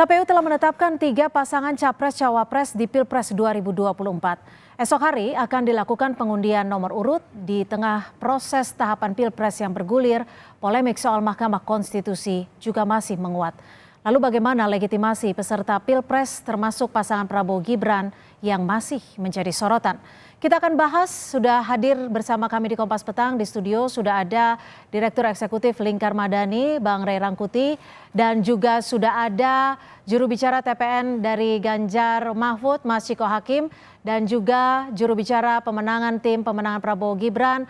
KPU telah menetapkan 3 pasangan Capres-Cawapres di Pilpres 2024. Esok hari akan dilakukan pengundian nomor urut di tengah proses tahapan Pilpres yang bergulir, polemik soal Mahkamah Konstitusi juga masih menguat. Lalu bagaimana legitimasi peserta Pilpres termasuk pasangan Prabowo Gibran yang masih menjadi sorotan? Kita akan bahas, sudah hadir bersama kami di Kompas Petang. Di studio sudah ada Direktur Eksekutif Lingkar Madani, Bang Ray Rangkuti, dan juga sudah ada juru bicara TPN dari Ganjar Mahfud, Mas Ciko Hakim, dan juga juru bicara pemenangan tim pemenangan Prabowo Gibran,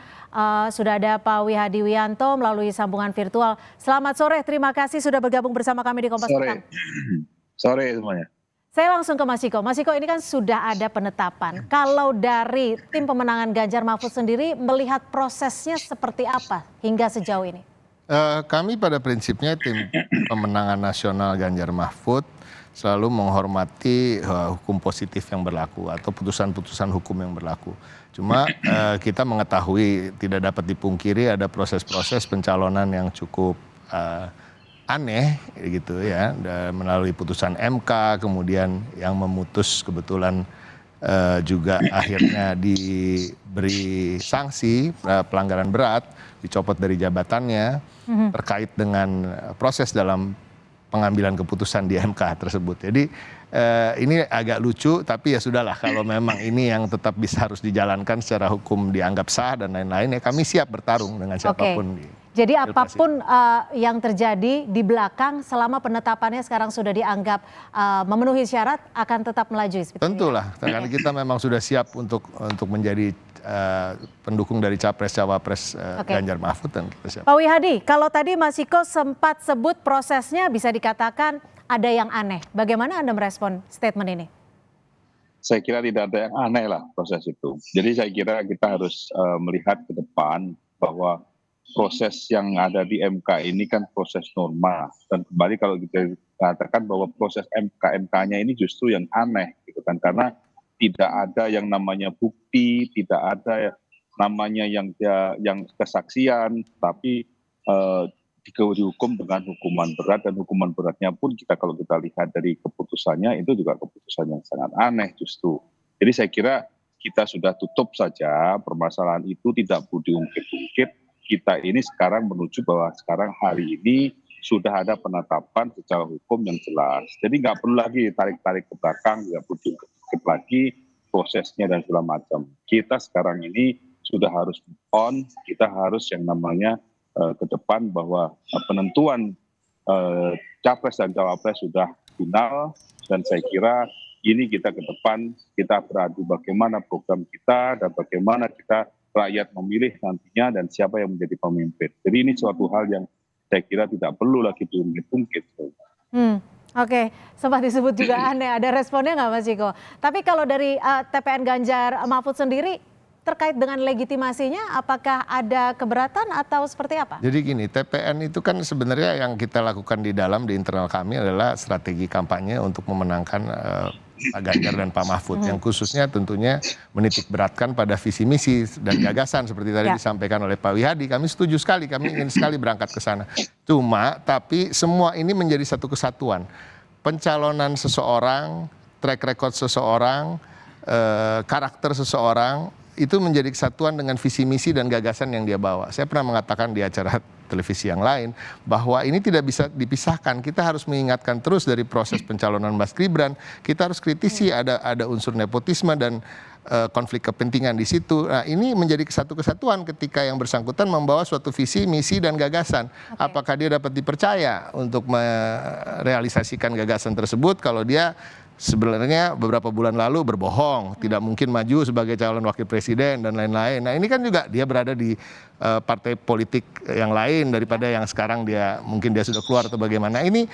sudah ada Pak Wihadi Wianto melalui sambungan virtual. Selamat sore, terima kasih sudah bergabung bersama kami di Kompas Petang. Sore semuanya. Saya langsung ke Mas Ciko. Mas Ciko, ini kan sudah ada penetapan. Kalau dari tim pemenangan Ganjar Mahfud sendiri melihat prosesnya seperti apa hingga sejauh ini? Kami pada prinsipnya tim pemenangan nasional Ganjar Mahfud selalu menghormati hukum positif yang berlaku atau putusan-putusan hukum yang berlaku. Cuma kita mengetahui tidak dapat dipungkiri ada proses-proses pencalonan yang cukup aneh gitu ya, melalui putusan MK kemudian yang memutus kebetulan juga akhirnya diberi sanksi pelanggaran berat, dicopot dari jabatannya terkait dengan proses dalam pengambilan keputusan di MK tersebut. Jadi ini agak lucu, tapi ya sudahlah, kalau memang ini yang tetap bisa harus dijalankan secara hukum dianggap sah dan lain-lain, ya kami siap bertarung dengan siapapun. Jadi apapun yang terjadi di belakang selama penetapannya sekarang sudah dianggap memenuhi syarat akan tetap melaju. Tentulah, karena kita memang sudah siap untuk menjadi pendukung dari Capres-Cawapres Ganjar Mahfud dan kita siap. Pak Wihadi, kalau tadi Mas Ciko sempat sebut prosesnya bisa dikatakan ada yang aneh. Bagaimana Anda merespon statement ini? Saya kira tidak ada yang aneh lah proses itu. Jadi saya kira kita harus melihat ke depan bahwa proses yang ada di MK ini kan proses normal, dan kembali kalau kita katakan bahwa proses MK-nya ini justru yang aneh gitu kan, karena tidak ada yang namanya bukti, tidak ada namanya yang kesaksian, tapi dihukum dengan hukuman berat, dan hukuman beratnya pun kalau kita lihat dari keputusannya itu juga keputusan yang sangat aneh justru. Jadi saya kira kita sudah tutup saja permasalahan itu, tidak perlu diungkit-ungkit. Kita ini sekarang menuju bahwa sekarang hari ini sudah ada penetapan secara hukum yang jelas. Jadi nggak perlu lagi tarik-tarik ke belakang, nggak perlu diungkit lagi prosesnya dan segala macam. Kita sekarang ini sudah harus move on, kita harus yang namanya ke depan bahwa penentuan Capres dan Cawapres sudah final, dan saya kira ini kita ke depan, kita beradu bagaimana program kita dan bagaimana kita rakyat memilih nantinya dan siapa yang menjadi pemimpin. Jadi ini suatu hal yang saya kira tidak perlu lagi diungkit-ungkit. Oke, sempat disebut juga aneh. Ada responnya nggak Mas Ciko? Tapi kalau dari TPN Ganjar Mahfud sendiri terkait dengan legitimasinya, apakah ada keberatan atau seperti apa? Jadi gini, TPN itu kan sebenarnya yang kita lakukan di internal kami adalah strategi kampanye untuk memenangkan Pak Ganjar dan Pak Mahfud, yang khususnya tentunya menitik beratkan pada visi misi dan gagasan seperti tadi disampaikan oleh Pak Wihadi. Kami setuju sekali, kami ingin sekali berangkat ke sana. Tapi semua ini menjadi satu kesatuan. Pencalonan seseorang, track record seseorang, karakter seseorang, itu menjadi kesatuan dengan visi misi dan gagasan yang dia bawa. Saya pernah mengatakan di acara televisi yang lain bahwa ini tidak bisa dipisahkan. Kita harus mengingatkan terus dari proses pencalonan Mas Gibran, kita harus kritisi ada unsur nepotisme dan konflik kepentingan di situ. Nah, ini menjadi kesatuan ketika yang bersangkutan membawa suatu visi, misi dan gagasan. Apakah dia dapat dipercaya untuk merealisasikan gagasan tersebut kalau dia sebenarnya beberapa bulan lalu berbohong, tidak mungkin maju sebagai calon wakil presiden dan lain-lain. Nah, ini kan juga dia berada di partai politik yang lain daripada yang sekarang mungkin dia sudah keluar atau bagaimana. Ini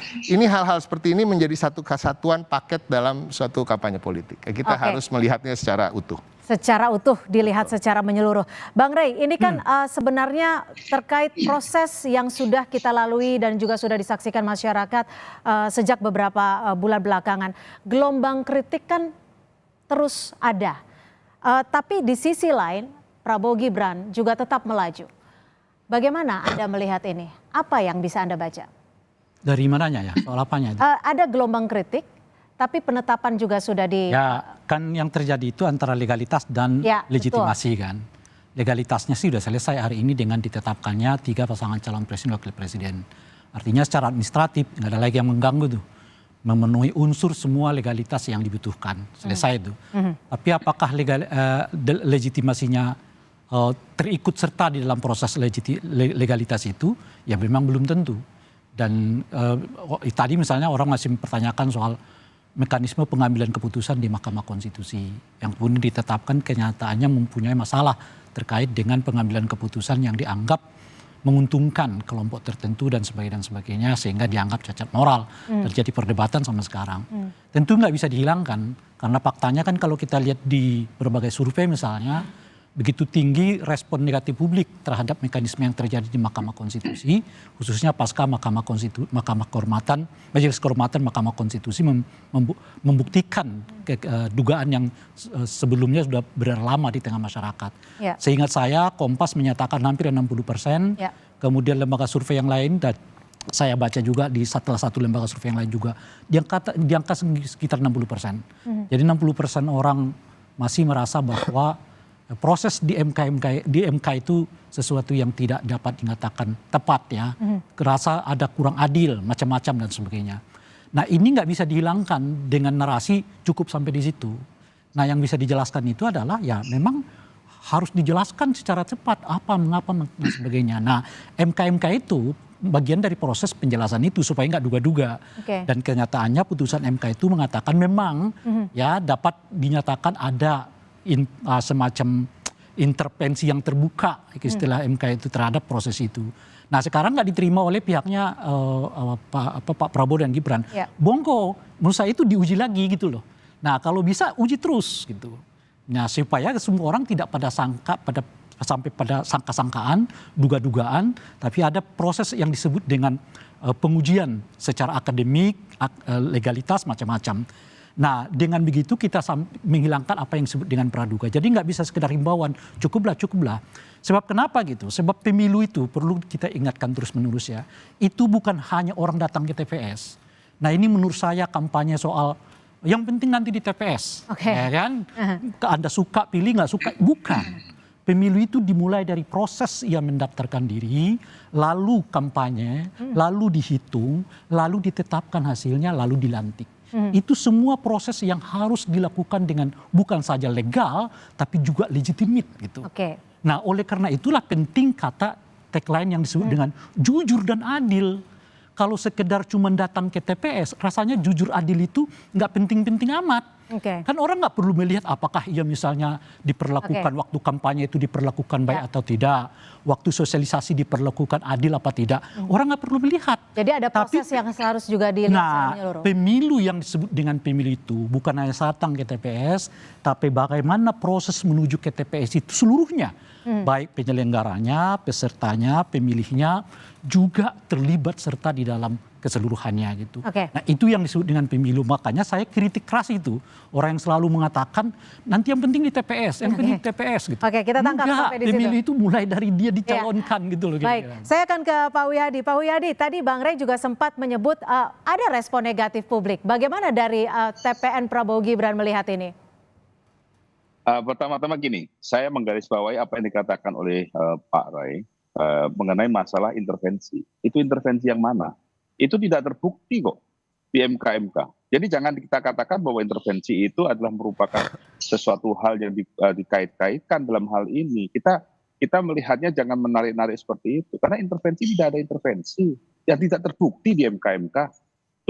hal-hal seperti ini menjadi satu kesatuan paket dalam suatu kampanye politik. Kita harus melihatnya secara utuh. Secara utuh, dilihat secara menyeluruh. Bang Ray, ini kan sebenarnya terkait proses yang sudah kita lalui dan juga sudah disaksikan masyarakat sejak beberapa bulan belakangan. Gelombang kritik kan terus ada. Tapi di sisi lain, Prabowo Gibran juga tetap melaju. Bagaimana Anda melihat ini? Apa yang bisa Anda baca? Dari mananya ya? Soal apanya itu? Ada gelombang kritik, tapi penetapan juga sudah di... Ya kan yang terjadi itu antara legalitas dan Ya, legitimasi kan. Legalitasnya sih sudah selesai hari ini dengan ditetapkannya 3 pasangan calon presiden wakil presiden. Artinya secara administratif nggak ada lagi yang mengganggu tuh. Memenuhi unsur semua legalitas yang dibutuhkan. Selesai itu. Tapi apakah legitimasinya terikut serta di dalam proses legalitas itu? Ya memang belum tentu. Dan tadi misalnya orang masih mempertanyakan soal mekanisme pengambilan keputusan di Mahkamah Konstitusi yang pun ditetapkan kenyataannya mempunyai masalah terkait dengan pengambilan keputusan yang dianggap menguntungkan kelompok tertentu dan sebagainya sehingga dianggap cacat moral. Terjadi perdebatan sampai sekarang. Tentu nggak bisa dihilangkan karena faktanya kan kalau kita lihat di berbagai survei misalnya begitu tinggi respon negatif publik terhadap mekanisme yang terjadi di Mahkamah Konstitusi, khususnya pasca Majelis Kehormatan Mahkamah Konstitusi membuktikan dugaan yang sebelumnya sudah beredar lama di tengah masyarakat. Ya. Seingat saya Kompas menyatakan hampir 60%, ya. Kemudian lembaga survei yang lain dan saya baca juga di salah satu lembaga survei yang lain juga di angka sekitar 60%. Jadi 60% orang masih merasa bahwa proses di MK itu sesuatu yang tidak dapat dinyatakan tepat ya, kerasa ada kurang adil macam-macam dan sebagainya. Nah ini nggak bisa dihilangkan dengan narasi cukup sampai di situ. Nah yang bisa dijelaskan itu adalah ya memang harus dijelaskan secara cepat apa mengapa dan sebagainya. Nah MK itu bagian dari proses penjelasan itu supaya nggak duga-duga. Dan kenyataannya putusan MK itu mengatakan memang ya dapat dinyatakan ada semacam intervensi yang terbuka istilah MK itu terhadap proses itu. Nah sekarang nggak diterima oleh pihaknya Pak Prabowo dan Gibran. Ya. Bongko, menurut saya itu diuji lagi gitu loh. Nah kalau bisa uji terus gitu. Nah supaya semua orang tidak sampai pada sangka-sangkaan, duga-dugaan, tapi ada proses yang disebut dengan pengujian secara akademik, legalitas macam-macam. Nah dengan begitu kita menghilangkan apa yang disebut dengan praduga. Jadi nggak bisa sekedar himbauan, cukuplah. Sebab kenapa gitu? Sebab pemilu itu perlu kita ingatkan terus-menerus ya. Itu bukan hanya orang datang ke TPS. Nah ini menurut saya kampanye soal yang penting nanti di TPS. Ya kan? Anda suka pilih nggak suka, bukan. Pemilu itu dimulai dari proses ia mendaftarkan diri, lalu kampanye, lalu dihitung, lalu ditetapkan hasilnya, lalu dilantik. Itu semua proses yang harus dilakukan dengan bukan saja legal tapi juga legitimate gitu. Nah oleh karena itulah penting kata tagline yang disebut dengan jujur dan adil. Kalau sekedar cuma datang ke TPS rasanya jujur adil itu nggak penting-penting amat. Kan orang nggak perlu melihat apakah ia misalnya diperlakukan waktu kampanye itu diperlakukan baik atau tidak, waktu sosialisasi diperlakukan adil apa tidak, orang nggak perlu melihat. Jadi ada proses yang harus juga dilihat. Nah pemilu yang disebut dengan pemilu itu bukan hanya datang ke TPS, tapi bagaimana proses menuju ke TPS itu seluruhnya, baik penyelenggaranya, pesertanya, pemilihnya juga terlibat serta di dalam keseluruhannya gitu. Nah itu yang disebut dengan pemilu. Makanya saya kritik keras itu. Orang yang selalu mengatakan nanti yang penting di TPS, yang penting di TPS gitu. Kita tangkap sampai di situ. Pemilu itu mulai dari dia dicalonkan gitu loh. Baik, saya akan ke Pak Wihadi. Pak Wihadi, tadi Bang Rey juga sempat menyebut ada respon negatif publik. Bagaimana dari TPN Prabowo Gibran melihat ini? Pertama-tama gini, saya menggarisbawahi apa yang dikatakan oleh Pak Rey mengenai masalah intervensi. Itu intervensi yang mana? Itu tidak terbukti kok di MK. Jadi jangan kita katakan bahwa intervensi itu adalah merupakan sesuatu hal yang dikait-kaitkan dalam hal ini. Kita melihatnya jangan menarik-narik seperti itu. Karena intervensi tidak ada intervensi yang tidak terbukti di MK.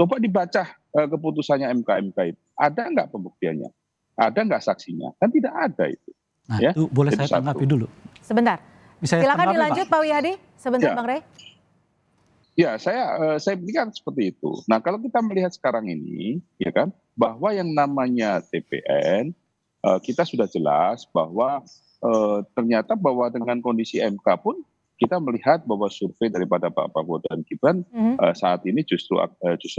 Coba dibaca keputusannya MK itu. Ada nggak pembuktiannya? Ada nggak saksinya? Kan tidak ada itu. Nah ya? Itu boleh saya tanggapi dulu. Sebentar. Silakan dilanjut Pak Wihadi. Sebentar Bang Rey. Ya, saya pikir seperti itu. Nah, kalau kita melihat sekarang ini, ya kan, bahwa yang namanya TPN, kita sudah jelas bahwa ternyata bahwa dengan kondisi MK pun kita melihat bahwa survei daripada Pak Prabowo dan Gibran saat ini justru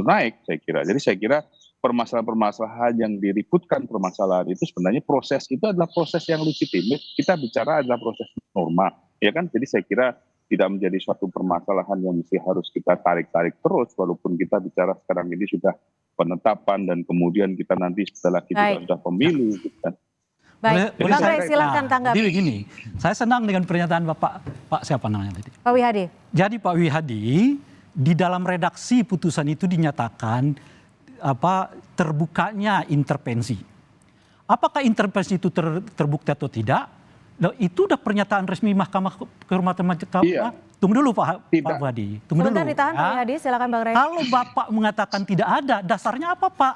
naik, saya kira. Jadi saya kira permasalahan-permasalahan yang diributkan permasalahan itu sebenarnya proses itu adalah proses yang legitimate. Kita bicara adalah proses normal, ya kan? Jadi saya kira tidak menjadi suatu permasalahan yang mesti harus kita tarik-tarik terus, walaupun kita bicara sekarang ini sudah penetapan dan kemudian kita nanti setelah kita sudah pemilu. Gitu kan. Baik, Bang Rey silakan tanggapi. Jadi begini, saya senang dengan pernyataan Pak siapa namanya tadi? Pak Wihadi. Jadi Pak Wihadi di dalam redaksi putusan itu dinyatakan terbukanya intervensi. Apakah intervensi itu terbukti atau tidak? Nah, itu udah pernyataan resmi Mahkamah Kehormatan Mahkamah. Iya. Tunggu dulu Pak Wihadi. Tunggu Sebentar dulu. ditahan Pak Wihadi, silakan Bang Rey. Kalau Bapak mengatakan tidak ada, dasarnya apa Pak?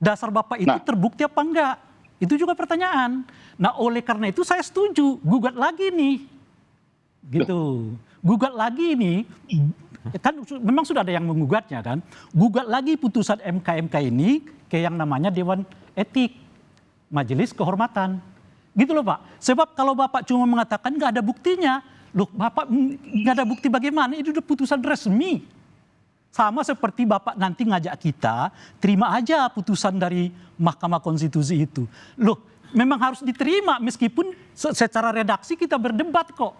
Dasar Bapak itu terbukti apa enggak? Itu juga pertanyaan. Nah oleh karena itu saya setuju, gugat lagi nih. Gitu. Gugat lagi nih. Kan memang sudah ada yang menggugatnya kan. Gugat lagi putusan MK ini ke yang namanya Dewan Etik. Majelis Kehormatan. Gitu loh Pak. Sebab kalau Bapak cuma mengatakan nggak ada buktinya. Loh Bapak nggak ada bukti bagaimana? Itu udah putusan resmi. Sama seperti Bapak nanti ngajak kita, terima aja putusan dari Mahkamah Konstitusi itu. Loh, memang harus diterima meskipun secara redaksi kita berdebat kok.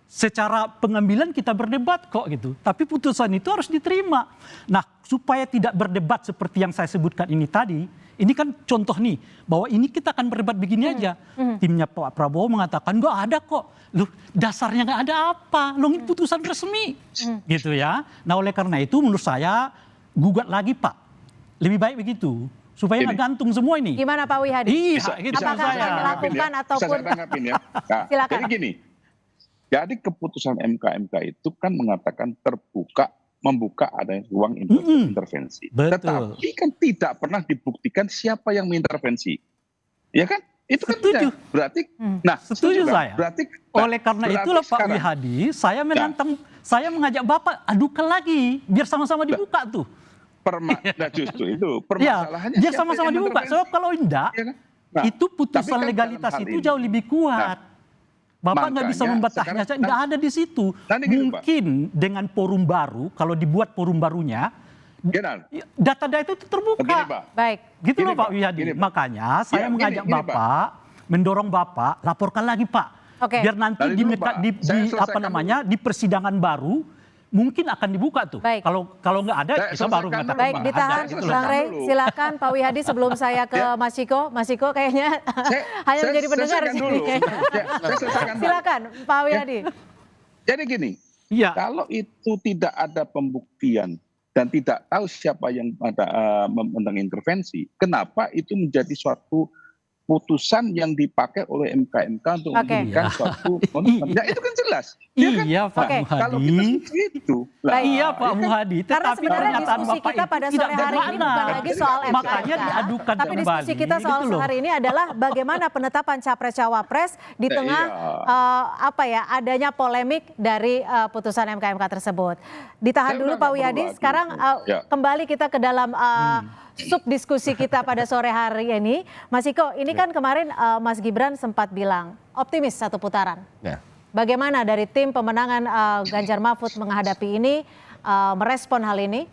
Secara pengambilan kita berdebat kok gitu. Tapi putusan itu harus diterima. Nah, supaya tidak berdebat seperti yang saya sebutkan ini tadi, ini kan contoh nih, bahwa ini kita akan berdebat begini aja. Timnya Pak Prabowo mengatakan nggak ada kok. Loh, dasarnya nggak ada apa. Loh, ini putusan resmi. Gitu ya. Nah, oleh karena itu menurut saya gugat lagi Pak. Lebih baik begitu. Supaya nggak gantung semua ini. Gimana Pak Wihadi? Iya, gitu. Apakah akan melakukan ataupun... Bisa saya tanggapin ya. Nah, silakan. jadi gini, jadi keputusan MK itu kan mengatakan membuka adanya ruang intervensi. Betul. Tetapi kan tidak pernah dibuktikan siapa yang mengintervensi. Ya kan? Itu kan setuju. Berarti, setuju kan? saya. Berarti, oleh karena itulah Pak Wihadi, saya menantang, saya mengajak Bapak adukan lagi, biar sama-sama dibuka tuh. Nah justru itu permasalahannya. Biar sama-sama dibuka. Sebab kalau enggak, ya kan? Nah, itu putusan kan legalitas itu ini, jauh lebih kuat. Bapak nggak bisa membatahnya, nggak ada di situ. Mungkin dengan forum baru, kalau dibuat forum barunya, data-data itu terbuka. Begini, Pak. Baik. Gitu loh Pak Wihadi. Makanya saya mengajak Bapak, mendorong Bapak, laporkan lagi Pak. Biar nanti di persidangan baru, mungkin akan dibuka tuh. Kalau nggak ada, kita baru mengatakan. Baik, ditahan Bang Rey. Silakan Pak Wihadi sebelum saya ke Mas Ciko. Mas Ciko kayaknya hanya menjadi pendengar di sini. Silakan Pak Wihadi. Jadi gini, kalau itu tidak ada pembuktian dan tidak tahu siapa yang mengintervensi, kenapa itu menjadi suatu putusan yang dipakai oleh MK untuk memberikan suatu ya itu kan jelas. Iya Pak Muhadi. Kalau kita itu. Iya Pak Muhadi. Karena sebenarnya diskusi kita pada sore hari ini bukan lagi soal MK. Makanya diadukan tapi diskusi kita soal hari ini adalah bagaimana penetapan capres-cawapres di tengah adanya polemik dari putusan MK tersebut. Ditahan dulu Pak Wihadi. Sekarang kembali kita ke dalam sub diskusi kita pada sore hari ini. Mas Iko, ini kan kemarin Mas Gibran sempat bilang optimis satu putaran. Bagaimana dari tim pemenangan Ganjar Mahfud menghadapi ini, merespon hal ini?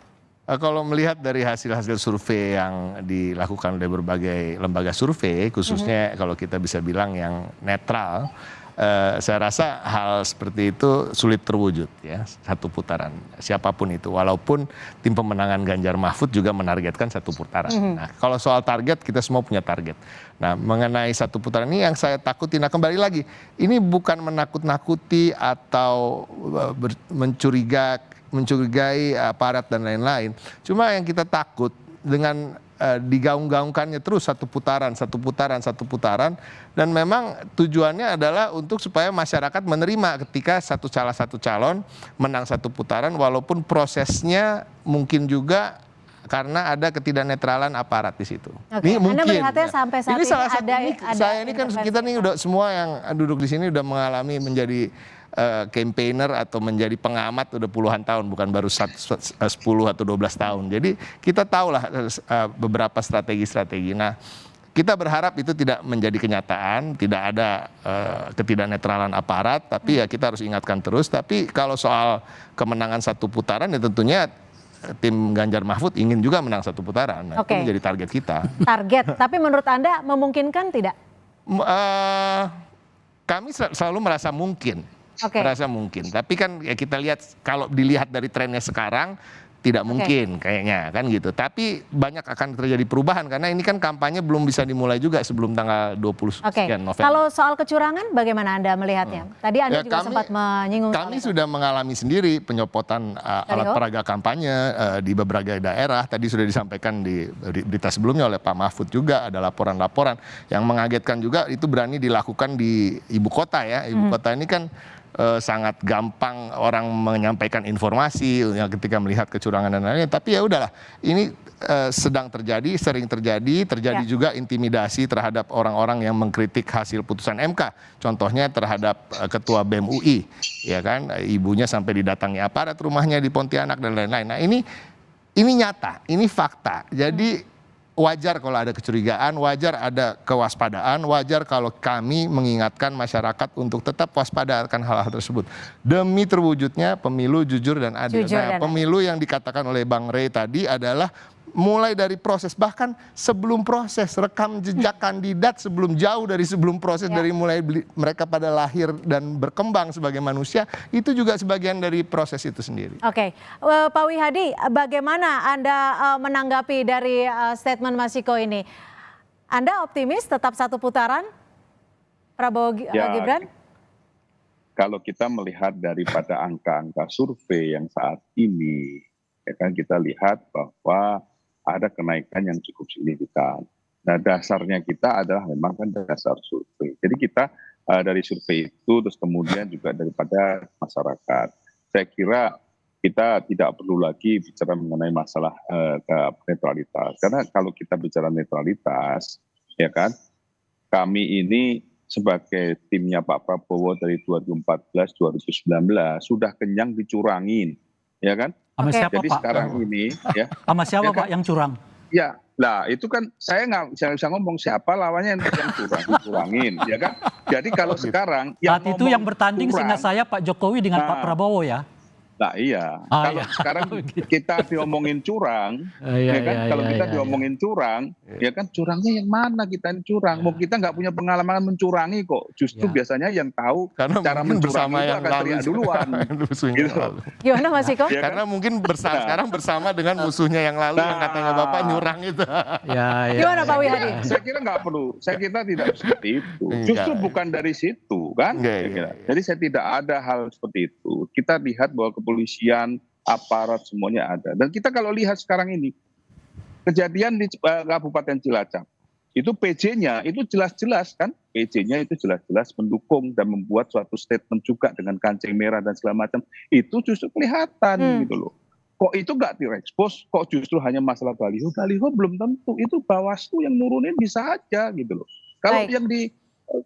Kalau melihat dari hasil-hasil survei yang dilakukan oleh berbagai lembaga survei, khususnya kalau kita bisa bilang yang netral, saya rasa hal seperti itu sulit terwujud ya, satu putaran siapapun itu, walaupun tim pemenangan Ganjar Mahfud juga menargetkan satu putaran. Nah kalau soal target, kita semua punya target. Nah mengenai satu putaran ini yang saya takuti, nah kembali lagi, ini bukan menakut-nakuti atau mencurigai aparat dan lain-lain. Cuma yang kita takut dengan digaung-gaungkannya terus satu putaran, dan memang tujuannya adalah untuk supaya masyarakat menerima ketika salah satu calon menang satu putaran, walaupun prosesnya mungkin juga karena ada ketidaknetralan aparat di situ. Ini mungkin. Anda melihatnya sampai saat ini salah satu. ada Ini kan kita nih udah semua yang duduk di sini udah mengalami menjadi campaigner atau menjadi pengamat udah puluhan tahun, bukan baru 10 atau 12 tahun. Jadi kita tahulah beberapa strategi-strategi. Nah, kita berharap itu tidak menjadi kenyataan, tidak ada ketidaknetralan aparat, tapi ya kita harus ingatkan terus. Tapi kalau soal kemenangan satu putaran ya tentunya tim Ganjar Mahfud ingin juga menang satu putaran. Nah, itu menjadi target kita. Target, tapi menurut Anda memungkinkan tidak? Kami selalu merasa mungkin. Merasa mungkin. Tapi kan ya kita lihat kalau dilihat dari trennya sekarang tidak mungkin kayaknya kan gitu. Tapi banyak akan terjadi perubahan karena ini kan kampanye belum bisa dimulai juga sebelum tanggal 20 sekian November. Kalau soal kecurangan bagaimana Anda melihatnya? Tadi Anda juga sempat menyinggung soal kami itu. sudah mengalami sendiri penyopotan alat peraga kampanye di beberapa daerah. Tadi sudah disampaikan di berita sebelumnya oleh Pak Mahfud juga ada laporan-laporan yang mengagetkan juga itu berani dilakukan di ibu kota ya. Ibu kota ini kan sangat gampang orang menyampaikan informasi ketika melihat kecurangan dan lain-lain. Tapi ya udahlah, ini sedang terjadi, sering terjadi juga intimidasi terhadap orang-orang yang mengkritik hasil putusan MK. Contohnya terhadap Ketua BEM UI, ya kan, ibunya sampai didatangi aparat rumahnya di Pontianak dan lain-lain. Nah ini nyata, ini fakta. Jadi wajar kalau ada kecurigaan, wajar ada kewaspadaan, wajar kalau kami mengingatkan masyarakat untuk tetap waspada akan hal-hal tersebut. Demi terwujudnya pemilu jujur dan adil. Pemilu yang dikatakan oleh Bang Rey tadi adalah mulai dari proses, bahkan sebelum proses, rekam jejak kandidat sebelum jauh dari sebelum proses, dari mulai mereka pada lahir dan berkembang sebagai manusia, itu juga sebagian dari proses itu sendiri. Oke, Pak Wihadi, bagaimana Anda menanggapi dari statement Mas Ciko ini? Anda optimis tetap satu putaran Prabowo Gibran? Kalau kita melihat daripada angka-angka survei yang saat ini, ya kan kita lihat bahwa ada kenaikan yang cukup signifikan. Nah dasarnya kita adalah memang kan dasar survei. Jadi kita dari survei itu terus kemudian juga daripada masyarakat. Saya kira kita tidak perlu lagi bicara mengenai masalah netralitas. Karena kalau kita bicara netralitas, ya kan, kami ini sebagai timnya Pak Prabowo dari 2014-2019 sudah kenyang dicurangin, ya kan? Sama siapa, Jadi Pak? sekarang ini ya. Sama siapa ya kan, Pak yang curang? Ya, lah itu kan saya nggak bisa ngomong siapa lawannya yang curangin, ya kan? Jadi kalau sekarang saat itu yang bertanding seingat saya Pak Jokowi dengan Pak Prabowo ya. Nah iya, kalau sekarang kita diomongin curang, ya kan? Kalau kita diomongin curang, ya kan curangnya yang mana kita curang? Mau kita nggak punya pengalaman mencurangi kok. Justru biasanya yang tahu karena cara mencurangi itu akan teriak duluan. Gitu. Gimana Mas Ciko? Ya, karena mungkin sekarang bersama dengan musuhnya yang lalu yang katanya Bapak nyurang itu. Gimana Pak Wihadi? Saya kira nggak perlu. Saya kira tidak seperti itu. Justru bukan dari situ kan. Jadi saya tidak ada hal seperti itu. Kita lihat bahwa kepolisian, aparat semuanya ada. Dan kita kalau lihat sekarang ini, kejadian di Kabupaten Cilacap, itu PJ-nya itu jelas-jelas kan, PJ-nya itu jelas-jelas mendukung dan membuat suatu statement juga dengan kancing merah dan segala macam, itu justru kelihatan gitu loh. Kok itu nggak direkspos, kok justru hanya masalah baliho, baliho belum tentu, itu Bawaslu yang nurunin bisa aja gitu loh. Kalau yang di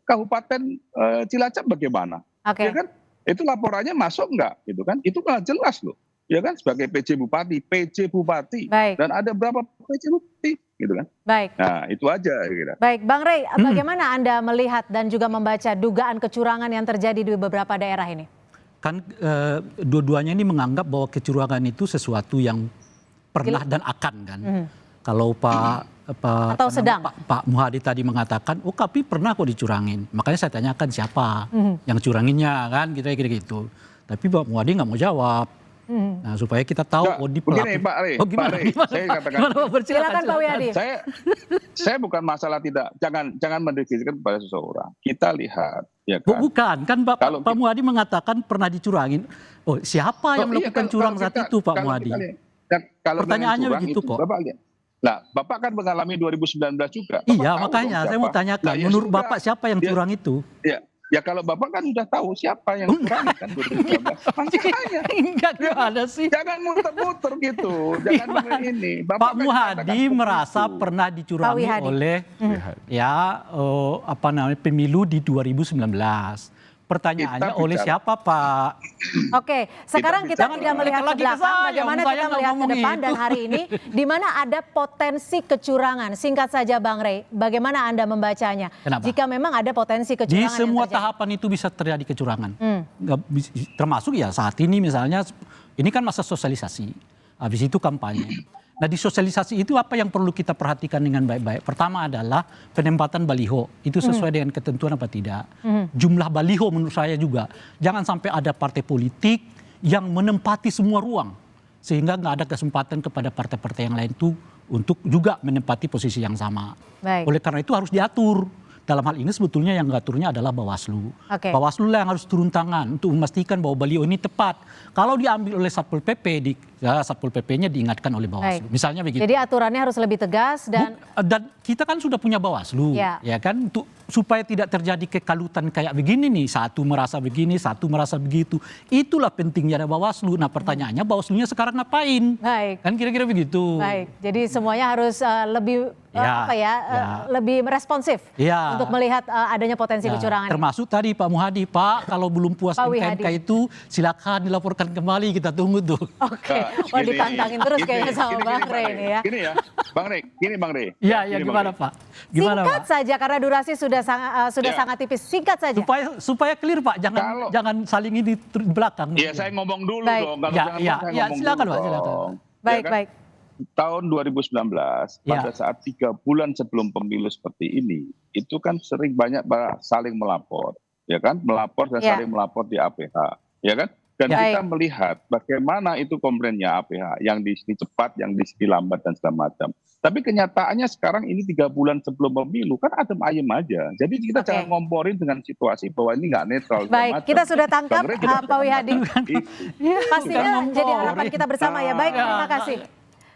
Kabupaten Cilacap bagaimana? Ya kan? Itu laporannya masuk nggak gitu kan? Itu nggak jelas loh, ya kan, sebagai PJ Bupati, dan ada berapa PJ Bupati gitu kan? Nah itu aja kira. Baik, Bang Rey, bagaimana Anda melihat dan juga membaca dugaan kecurangan yang terjadi di beberapa daerah ini? Kan dua-duanya ini menganggap bahwa kecurangan itu sesuatu yang pernah dan akan kan. Kalau Pak Muhadi tadi mengatakan, oh tapi pernah kok dicurangin. Makanya saya tanyakan siapa yang curanginnya kan, gitu. Tapi Pak Muhadi nggak mau jawab. Nah supaya kita tahu, di pelaku. Begini Pak Rey, saya katakan. Silakan Pak Wihadi. Saya bukan masalah tidak, jangan mendefinisikan kepada seseorang. Kita lihat, ya kan. Bukan, kan Pak Muhadi mengatakan pernah dicurangin. Oh siapa yang melakukan curang saat itu Pak Muhadi? Pertanyaannya begitu kok. Nah, Bapak kan mengalami 2019 juga. Iya, makanya saya mau tanyakan, menurut Bapak siapa yang curang itu? Ya kalau Bapak kan udah tahu siapa yang curang kan 2019. Makanya. Enggak ada sih. Jangan muter-muter gitu. Jangan ini. Pak Muhadi merasa pernah dicurangi oleh pemilu di 2019. Pertanyaannya oleh siapa Pak? Oke, sekarang kita tidak melihat ke belakang, bagaimana kita melihat ke depan dan hari ini di mana ada potensi kecurangan. Singkat saja Bang Rey, bagaimana Anda membacanya? Kenapa? Jika memang ada potensi kecurangan di semua tahapan itu bisa terjadi kecurangan. Termasuk ya saat ini misalnya, ini kan masa sosialisasi, habis itu kampanye. Nah di sosialisasi itu apa yang perlu kita perhatikan dengan baik-baik? Pertama adalah penempatan baliho. Itu sesuai dengan ketentuan apa tidak? Jumlah baliho menurut saya juga. Jangan sampai ada partai politik yang menempati semua ruang. Sehingga nggak ada kesempatan kepada partai-partai yang lain itu untuk juga menempati posisi yang sama. Baik. Oleh karena itu harus diatur. Dalam hal ini sebetulnya yang ngaturnya adalah Bawaslu. Bawaslu lah yang harus turun tangan untuk memastikan bahwa baliho ini tepat. Kalau diambil oleh Satpol PP, Satpol PP-nya diingatkan oleh Bawaslu. Baik. Misalnya begitu. Jadi aturannya harus lebih tegas dan kita kan sudah punya Bawaslu, ya kan, untuk supaya tidak terjadi kekalutan kayak begini nih, satu merasa begini, satu merasa begitu. Itulah pentingnya ada Bawaslu. Nah pertanyaannya Bawaslunya sekarang ngapain? Baik. Kan kira-kira begitu. Baik. Jadi semuanya harus lebih lebih responsif untuk melihat adanya potensi kecurangan. Termasuk tadi Pak Muhadi, Pak kalau belum puas MK itu silakan dilaporkan kembali, kita tunggu tuh. Oke, wah ditantangin terus kayaknya sama Bang Rey ini ya. Gini ya, Bang Rey, Bang Rey. Iya, gimana Pak? Gimana, singkat Pak? saja karena durasi sudah sangat tipis. Singkat saja. Supaya clear Pak, jangan saling ini di belakang. Iya, saya ngomong dulu dong. Ya, silakan Pak, silakan. Baik. Tahun 2019 pada saat 3 bulan sebelum pemilu seperti ini, itu kan sering banyak saling melapor, ya kan, melapor dan saling melapor di APH, ya kan, dan kita melihat bagaimana itu komplainnya APH, yang di sini cepat, yang di sini lambat dan segala macam. Tapi kenyataannya sekarang ini 3 bulan sebelum pemilu kan adem ayem aja. Jadi kita jangan ngomporin dengan situasi bahwa ini nggak netral. Baik, kita sudah tangkap Pak Wihadi. Pastinya jadi harapan kita bersama ya. Baik, terima kasih.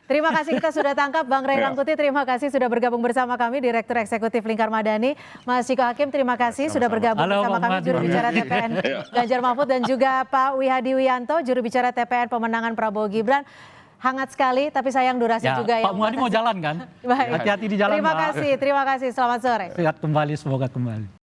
Terima kasih, kita sudah tangkap Bang Rey Rangkuti, terima kasih sudah bergabung bersama kami, Direktur Eksekutif Lingkar Madani. Mas Ciko Hakim, terima kasih sudah bergabung bersama kami, juru bicara TPN Ganjar Mahfud, dan juga Pak Wihadi Wianto, juru bicara TPN pemenangan Prabowo Gibran. Hangat sekali, tapi sayang durasi juga ya. Pak Muhadi mau jalan kan? Baik. Hati-hati di jalan. Terima kasih, selamat sore. Sehat kembali, semoga kembali.